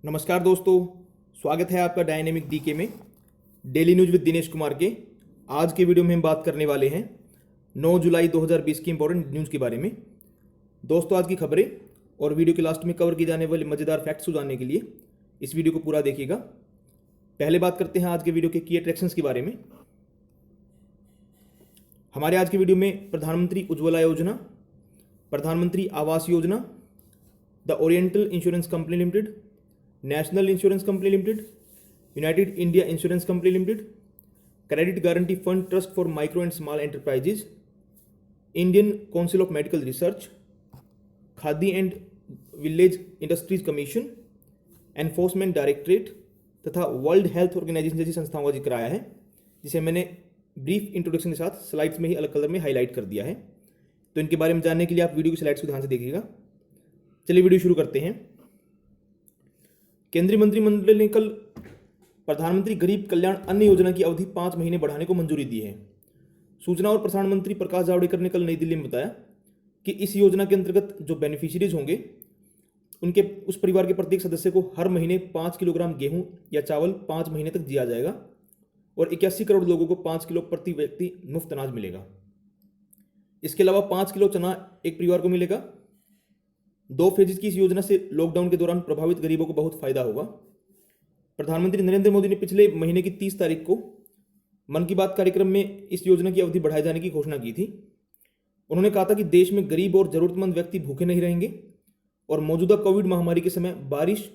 नमस्कार दोस्तों, स्वागत है आपका डायनेमिक डीके में daily news with Dinesh Kumar के। आज के वीडियो में हम बात करने वाले हैं 9 जुलाई 2020 की इंपॉर्टेंट न्यूज़ के बारे में। दोस्तों, आज की खबरें और वीडियो के लास्ट में कवर की जाने वाले मज़ेदार फैक्ट्स को जानने के लिए इस वीडियो को पूरा देखिएगा। पहले बात करते हैं आज के वीडियो के की अट्रैक्शंस के बारे में। हमारे आज के वीडियो में प्रधानमंत्री उज्ज्वला योजना, प्रधानमंत्री Awas Yojana, the oriental insurance company limited, national insurance company limited, United India insurance company limited, credit guarantee fund trust for micro and small enterprises, Indian council of medical research, khadi and village industries commission, enforcement directorate तथा world health organisation जैसी संस्थाओं का जिक्र आया है, जिसे मैंने brief introduction के साथ स्लाइड्स में ही अलग कलर में हाईलाइट कर दिया है। तो इनके बारे में जानने के लिए आप वीडियो की स्लाइड्स को ध्यान से देखिएगा। चलिए वीडियो शुरू करते हैं। केंद्रीय मंत्रिमंडल ने कल प्रधानमंत्री गरीब कल्याण अन्न योजना की अवधि 5 महीने बढ़ाने को मंजूरी दी है। सूचना और प्रसारण मंत्री प्रकाश जावड़ेकर ने कल नई दिल्ली में बताया कि इस योजना के अंतर्गत जो बेनिफिशियरीज होंगे उनके उस परिवार के प्रत्येक सदस्य को हर महीने 5 किलोग्राम गेहूं या चावल 5 महीने तक दिया जाएगा और 81 करोड़ लोगों को 5 किलो प्रति व्यक्ति मुफ्त अनाज मिलेगा। इसके अलावा 5 किलो चना एक परिवार को मिलेगा। 2 फेजेज की इस योजना से लॉकडाउन के दौरान प्रभावित गरीबों को बहुत फायदा होगा। प्रधानमंत्री नरेंद्र मोदी ने पिछले महीने की 30 तारीख को मन की बात कार्यक्रम में इस योजना की अवधि बढ़ाए जाने की घोषणा की थी। उन्होंने कहा था कि देश में गरीब और जरूरतमंद व्यक्ति भूखे नहीं रहेंगे और मौजूदा कोविड महामारी के समय बारिश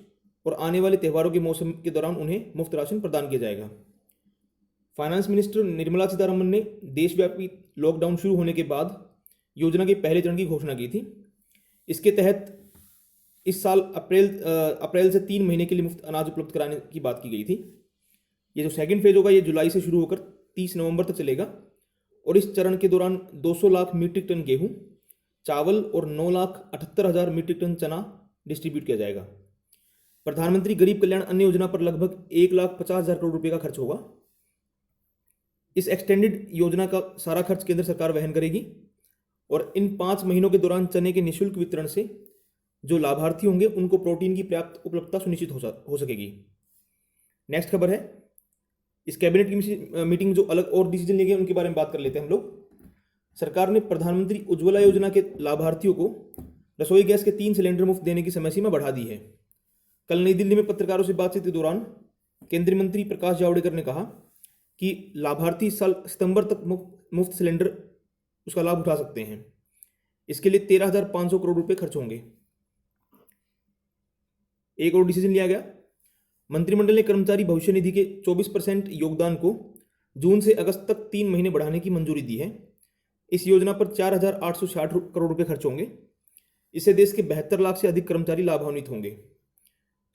और आने वाले त्योहारों के मौसम के दौरान उन्हें मुफ्त राशन प्रदान किया जाएगा। फाइनेंस मिनिस्टर निर्मला सीतारमण ने देशव्यापी लॉकडाउन शुरू होने के बाद योजना के पहले चरण की घोषणा की थी। इसके तहत इस साल अप्रैल से 3 महीने के लिए मुफ्त अनाज उपलब्ध कराने की बात की गई थी। ये जो सेकंड फेज होगा ये जुलाई से शुरू होकर 30 नवंबर तक चलेगा और इस चरण के दौरान 200 लाख मीट्रिक टन गेहूं, चावल और 9,78,000 मीट्रिक टन चना डिस्ट्रीब्यूट किया जाएगा। प्रधानमंत्री गरीब कल्याण अन्न योजना पर लगभग 1,50,000 करोड़ रुपये का खर्च होगा। इस एक्सटेंडेड योजना का सारा खर्च केंद्र सरकार वहन करेगी और इन 5 महीनों के दौरान चने के निःशुल्क वितरण से जो लाभार्थी होंगे उनको प्रोटीन की पर्याप्त उपलब्धता सुनिश्चित हो सकेगी। नेक्स्ट खबर है, इस कैबिनेट की मीटिंग जो अलग और डिसीजन लिए गए उनके बारे में बात कर लेते हैं हम लोग। सरकार ने प्रधानमंत्री उज्ज्वला योजना के लाभार्थियों को रसोई गैस के 3 सिलेंडर मुफ्त देने की समय सीमा बढ़ा दी है। कल नई दिल्ली में पत्रकारों से बातचीत के दौरान केंद्रीय मंत्री प्रकाश जावड़ेकर ने कहा कि लाभार्थी इस साल सितंबर तक मुफ्त सिलेंडर उसका लाभ उठा सकते हैं। इसके लिए 13,500 करोड़ रुपए खर्च होंगे। एक और डिसीजन लिया गया। मंत्रिमंडल ने कर्मचारी भविष्य निधि के 24% योगदान को जून से अगस्त तक 3 महीने बढ़ाने की मंजूरी दी है। इस योजना पर 4,860 करोड़ रुपए खर्च होंगे। इससे देश के 72 लाख से अधिक कर्मचारी लाभान्वित होंगे।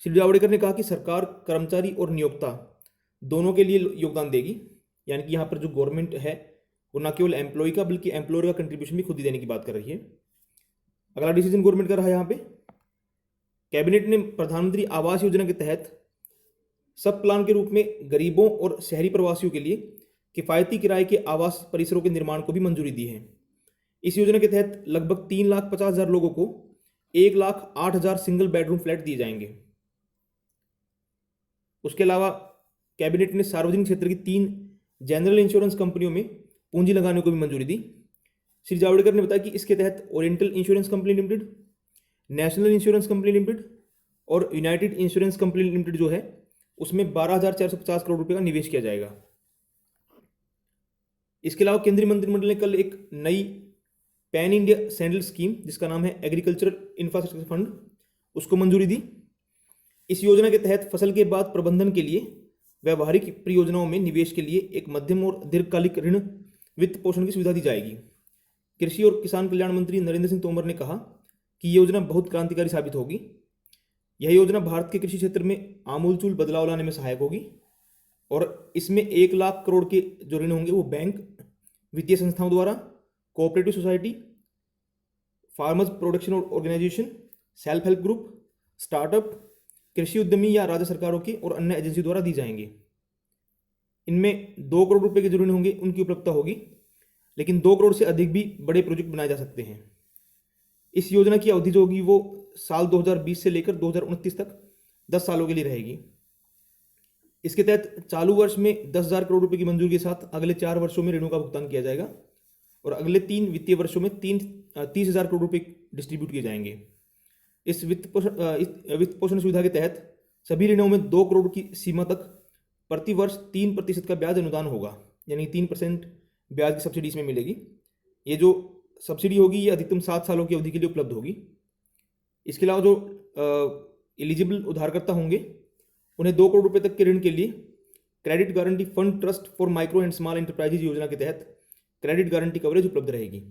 श्री जावड़ेकर ने कहा कि सरकार कर्मचारी और नियोक्ता दोनों के लिए योगदान देगी, यानी कि यहाँ पर जो गवर्नमेंट है वो न केवल एम्प्लॉय का बल्कि एम्प्लॉयर का कंट्रीब्यूशन भी खुद ही देने की बात कर रही है। अगला डिसीजन गवर्नमेंट कर रहा है। यहाँ पे कैबिनेट ने प्रधानमंत्री आवास योजना के तहत सब प्लान के रूप में गरीबों और शहरी प्रवासियों के लिए किफायती किराए के आवास परिसरों के निर्माण को भी मंजूरी दी है। इस योजना के तहत लगभग 3,50,000 लोगों को 1,08,000 सिंगल बेडरूम फ्लैट दिए जाएंगे। उसके अलावा कैबिनेट ने सार्वजनिक क्षेत्र की 3 जनरल इंश्योरेंस कंपनियों में पूंजी लगाने को भी मंजूरी दी। श्री जावड़ेकर ने बताया कि इसके तहत oriental insurance company limited, national insurance company limited और यूनाइटेड इंश्योरेंस कंपनी लिमिटेड जो है उसमें 12,450 करोड़ रुपए का निवेश किया जाएगा। इसके अलावा केंद्रीय मंत्रिमंडल ने कल एक नई पैन इंडिया सैंडल स्कीम जिसका नाम है एग्रीकल्चरल इंफ्रास्ट्रक्चर फंड उसको मंजूरी दी। इस योजना के तहत फसल के बाद प्रबंधन के लिए व्यवहारिक परियोजनाओं में निवेश के लिए एक मध्यम और दीर्घकालिक ऋण वित्त पोषण की सुविधा दी जाएगी। कृषि और किसान कल्याण मंत्री नरेंद्र सिंह तोमर ने कहा कि ये योजना बहुत क्रांतिकारी साबित होगी। यह योजना भारत के कृषि क्षेत्र में आमूलचूल बदलाव लाने में सहायक होगी और इसमें 1 लाख करोड़ के जो ऋण होंगे वो बैंक, वित्तीय संस्थाओं द्वारा, cooperative society, farmers production organisation, self help group, startup, कृषि उद्यमी या राज्य सरकारों की और अन्य एजेंसी द्वारा दी जाएंगी। इनमें 2 करोड़ रुपए के जो ऋण होंगे उनकी उपलब्धता होगी, लेकिन 2 करोड़ से अधिक भी बड़े प्रोजेक्ट बनाए जा सकते हैं। इस योजना की अवधि जो होगी वो साल 2020 से लेकर 2029 तक 10 सालों के लिए रहेगी। इसके तहत चालू वर्ष में 10,000 करोड़ रुपए की मंजूरी के साथ अगले 4 वर्षों में ऋणों का भुगतान किया जाएगा और अगले 3 वित्तीय वर्षों में 30,000 करोड़ रुपए डिस्ट्रीब्यूट किए जाएंगे। इस वित्त पोषण सुविधा के तहत सभी ऋणों में 2 करोड़ की सीमा तक प्रति वर्ष 3% का ब्याज अनुदान होगा, यानी 3% ब्याज की सब्सिडी इसमें मिलेगी। ये जो सब्सिडी होगी ये अधिकतम 7 सालों की अवधि के लिए उपलब्ध होगी। इसके अलावा जो एलिजिबल उधारकर्ता होंगे उन्हें 2 करोड़ रुपए तक के ऋण के लिए credit guarantee fund trust for micro and small enterprises योजना के तहत क्रेडिट गारंटी कवरेज उपलब्ध रहेगी।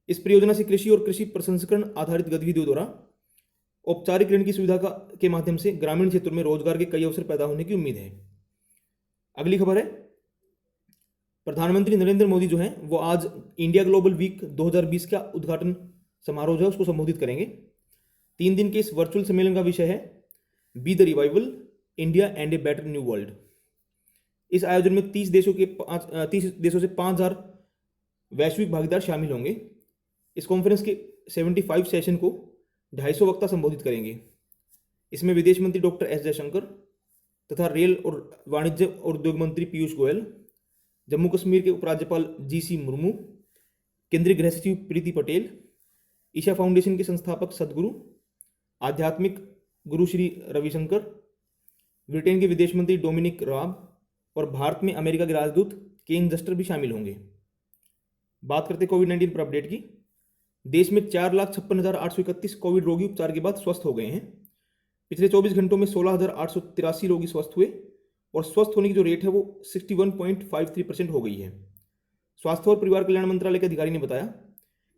इस परियोजना से कृषि और कृषि प्रसंस्करण आधारित गतिविधियों द्वारा औपचारिक ऋण की सुविधा के माध्यम से ग्रामीण क्षेत्रों में रोजगार के कई अवसर पैदा होने की उम्मीद है। अगली खबर है, प्रधानमंत्री नरेंद्र मोदी जो हैं वो आज इंडिया ग्लोबल वीक 2020 का उद्घाटन समारोह जो है उसको संबोधित करेंगे। 3 दिन के इस वर्चुअल सम्मेलन का विषय है be the revival India and a better new world. इस आयोजन में 30 देशों से 5,000 वैश्विक भागीदार शामिल होंगे। इस कॉन्फ्रेंस के 75 सेशन को 250 वक्ता संबोधित करेंगे। इसमें विदेश मंत्री डॉक्टर एस जयशंकर तथा रेल और वाणिज्य और उद्योग मंत्री पीयूष गोयल, जम्मू कश्मीर के उपराज्यपाल जी.सी. मुर्मू, केंद्रीय गृह सचिव प्रीति पटेल, ईशा फाउंडेशन के संस्थापक सदगुरु, आध्यात्मिक गुरु श्री रविशंकर, ब्रिटेन के विदेश मंत्री डोमिनिक राब और भारत में अमेरिका के राजदूत केन जस्टर भी शामिल होंगे। बात करते कोविड-19 पर अपडेट की। देश में 4,56,831 कोविड रोगी उपचार के बाद स्वस्थ हो गए हैं। पिछले 24 घंटों में 16,883 रोगी स्वस्थ हुए और स्वस्थ होने की जो रेट है वो 61.53% हो गई है। स्वास्थ्य और परिवार कल्याण मंत्रालय के अधिकारी ने बताया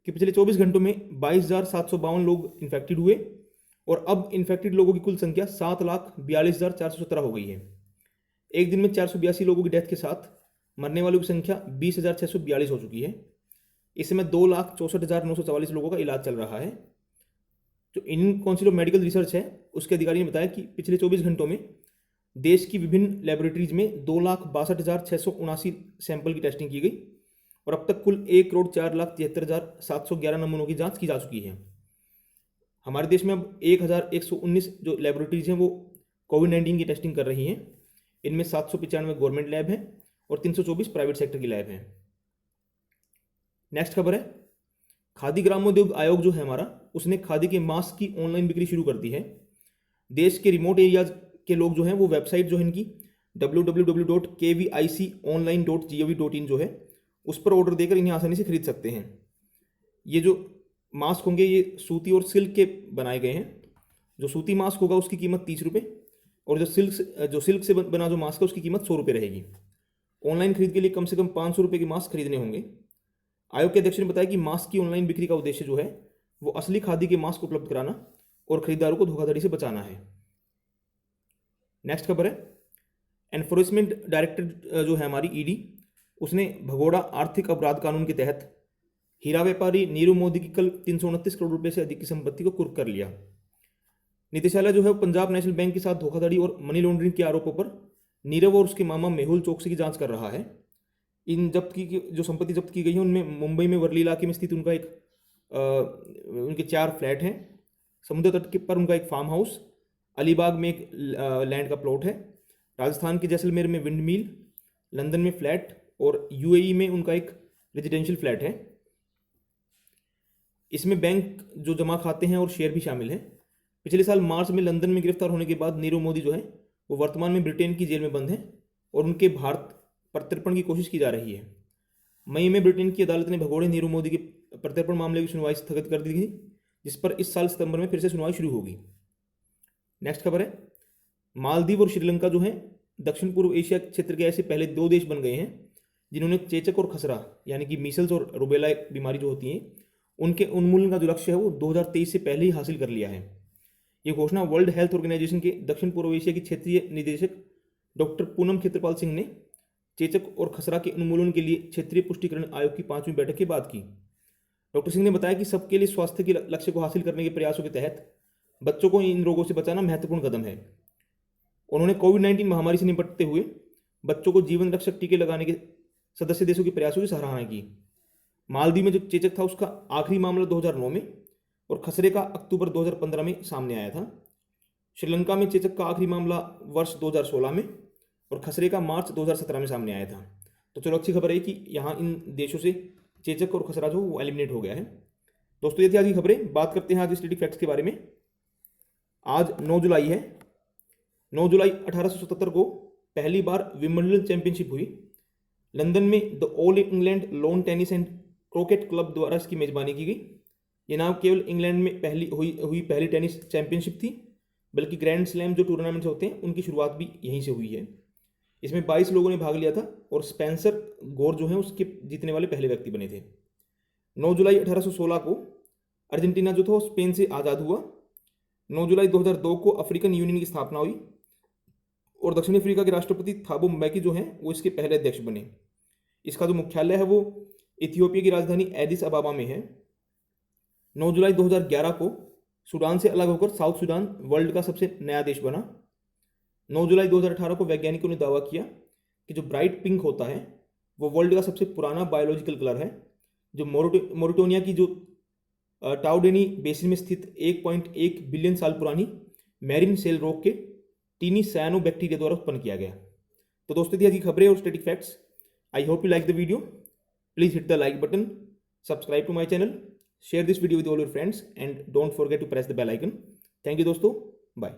कि पिछले 24 घंटों में 22,752 लोग इन्फेक्टेड हुए और अब इन्फेक्टेड लोगों की कुल संख्या 7,42,417 हो गई है। एक दिन में 482 लोगों की डेथ के साथ मरने वालों की संख्या 20,642 हो चुकी है। इस समय 2,64,944 लोगों का इलाज चल रहा है। जो Indian council of medical research है उसके अधिकारी ने बताया कि पिछले 24 घंटों में देश की विभिन्न लेबोरेटरीज में 2,62,679 सैंपल की टेस्टिंग की गई और अब तक कुल 1,04,73,711 नमूनों की जांच की जा चुकी है। हमारे देश में अब 1,119 जो लेबोरेटरीज हैं वो कोविड-19 की टेस्टिंग कर रही हैं। इनमें 795 गवर्नमेंट लैब हैं और 324 प्राइवेट सेक्टर की लैब हैं। नेक्स्ट खबर है, खादी ग्रामोद्योग आयोग जो है हमारा उसने खादी के मास्क की ऑनलाइन बिक्री शुरू कर दी है। देश के रिमोट एरियाज के लोग जो हैं वो वेबसाइट जो है इनकी www.kviconline.gov.in जो है उस पर ऑर्डर देकर इन्हें आसानी से खरीद सकते हैं। ये जो मास्क होंगे ये सूती और सिल्क के बनाए गए हैं। जो सूती मास्क होगा उसकी कीमत 30 रुपये और जो सिल्क से बना जो मास्क है उसकी कीमत 100 रुपये रहेगी। ऑनलाइन खरीद के लिए कम से कम 500 रुपये के मास्क खरीदने होंगे। आयोग के अध्यक्ष ने बताया कि मास्क की ऑनलाइन बिक्री का उद्देश्य जो है वो असली खादी के मास्क उपलब्ध कराना और खरीदारों को धोखाधड़ी से बचाना है। नेक्स्ट खबर है, एनफोर्समेंट डायरेक्टर जो है हमारी ईडी उसने भगोड़ा आर्थिक अपराध कानून के तहत हीरा व्यापारी नीरव मोदी की कल 329 करोड़ रुपए से अधिक की संपत्ति को कुर्क कर लिया। निदेशालय जो है वो पंजाब नेशनल बैंक के साथ धोखाधड़ी और मनी लॉन्ड्रिंग के आरोपों पर नीरव और उसके मामा मेहुल चोकसी की जांच कर रहा है। इन जो संपत्ति जब्त की गई है उनमें मुंबई में वर्ली इलाके में स्थित उनका उनके 4 फ्लैट हैं, समुद्र तट के पर उनका एक फार्म हाउस, अलीबाग में एक लैंड का प्लॉट है, राजस्थान के जैसलमेर में विंड मिल, लंदन में फ्लैट और यूएई में उनका एक रेजिडेंशियल फ्लैट है। इसमें बैंक जो जमा खाते हैं और शेयर भी शामिल हैं। पिछले साल मार्च में लंदन में गिरफ्तार होने के बाद नीरव मोदी जो है वो वर्तमान में ब्रिटेन की जेल में बंद है और उनके भारत प्रत्यर्पण की कोशिश की जा रही है। मई में ब्रिटेन की अदालत ने भगोड़े नीरव मोदी के प्रत्यर्पण मामले की सुनवाई स्थगित कर दी थी, जिस पर इस साल सितंबर में फिर से सुनवाई शुरू होगी। नेक्स्ट खबर है, मालदीव और श्रीलंका जो है दक्षिण पूर्व एशिया क्षेत्र के ऐसे पहले 2 देश बन गए हैं जिन्होंने चेचक और खसरा यानी कि मीसल्स और रुबेला बीमारी जो होती हैं उनके उन्मूलन का जो लक्ष्य है वो 2023 से पहले ही हासिल कर लिया है। ये घोषणा वर्ल्ड हेल्थ ऑर्गेनाइजेशन के दक्षिण पूर्व एशिया की क्षेत्रीय निदेशक डॉक्टर पूनम खेत्रपाल सिंह ने चेचक और खसरा के उन्मूलन के लिए क्षेत्रीय पुष्टिकरण आयोग की 5वीं बैठक के बाद की। डॉक्टर सिंह ने बताया कि सबके लिए स्वास्थ्य के लक्ष्य को हासिल करने के प्रयासों के तहत बच्चों को इन रोगों से बचाना महत्वपूर्ण कदम है। उन्होंने कोविड-19 महामारी से निपटते हुए बच्चों को जीवन रक्षक टीके लगाने के सदस्य देशों के प्रयासों की सराहना की। मालदीव में जो चेचक था उसका आखिरी मामला 2009 में और खसरे का अक्टूबर 2015 में सामने आया था। श्रीलंका में चेचक का आखिरी मामला वर्ष 2016 में और खसरे का मार्च 2017 में सामने आया था। तो चलो अच्छी खबर है कि यहाँ इन देशों से चेचक और खसरा जो वो एलिमिनेट हो गया है। दोस्तों ये थी आज की खबरें। बात करते हैं आज स्टैटिक फैक्ट्स के बारे में। आज 9 जुलाई है। 9 जुलाई 1877 को पहली बार विंबलडन चैंपियनशिप हुई। लंदन में the all England lawn tennis and cricket club द्वारा इसकी मेजबानी की गई। ये नाम केवल इंग्लैंड में हुई पहली टेनिस चैंपियनशिप थी, बल्कि ग्रैंड स्लैम जो टूर्नामेंट्स होते हैं उनकी शुरुआत भी यहीं से हुई है। इसमें 22 लोगों ने भाग लिया था और स्पेंसर गोर जो हैं उसके जीतने वाले पहले व्यक्ति बने थे। 9 जुलाई 1816 को अर्जेंटीना जो था वो स्पेन से आज़ाद हुआ। 9 जुलाई 2002 को अफ्रीकन यूनियन की स्थापना हुई और दक्षिण अफ्रीका के राष्ट्रपति थाबो म्बेकी जो हैं वो इसके पहले अध्यक्ष बने। इसका जो मुख्यालय है वो इथियोपिया की राजधानी एडिस अबाबा में है। 9 जुलाई 2011 को सूडान से अलग होकर साउथ सूडान वर्ल्ड का सबसे नया देश बना। 9 जुलाई 2018 को वैज्ञानिकों ने दावा किया कि जो ब्राइट पिंक होता है वो वर्ल्ड का सबसे पुराना बायोलॉजिकल कलर है, जो मोरिटोनिया की जो टाउडेनी बेसिन में स्थित 1.1 बिलियन साल पुरानी मैरिन सेल रॉक के टीनी सायानो बैक्टीरिया द्वारा उत्पन्न किया गया। तो दोस्तों थी आज की खबरें और static facts. I hope you like the video. Please hit the like button, subscribe to my channel, share this video with all your friends and don't forget to press the bell icon. Thank you दोस्तों, bye.